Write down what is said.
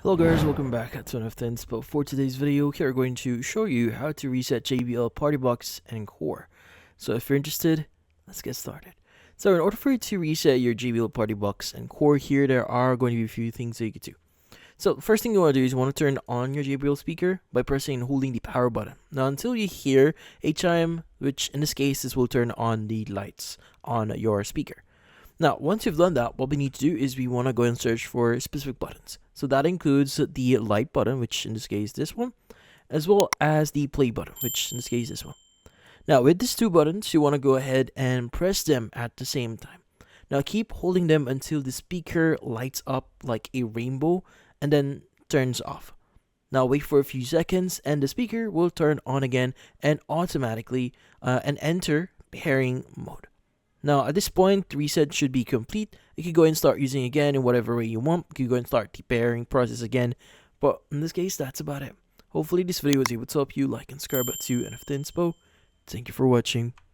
Hello guys, welcome back to another Thins, but for today's video, here we're going to show you how to reset JBL PartyBox Encore. So if you're interested, let's get started. So in order for you to reset your JBL PartyBox Encore here, there are going to be a few things that you can do. So the first thing you want to do is you want to turn on your JBL speaker by pressing and holding the power button. Now until you hear a chime, which in this case this will turn on the lights on your speaker. Now, once you've done that, what we need to do is we want to go and search for specific buttons. So that includes the light button, which in this case this one, as well as the play button, which in this case this one. Now, with these two buttons, you want to go ahead and press them at the same time. Now, keep holding them until the speaker lights up like a rainbow and then turns off. Now, wait for a few seconds and the speaker will turn on again and automatically and enter pairing mode. Now, at this point, the reset should be complete. You can go and start using again in whatever way you want. You can go and start the pairing process again. But in this case, that's about it. Hopefully, this video was able to help you. Like and subscribe to NFTinspo. Thank you for watching.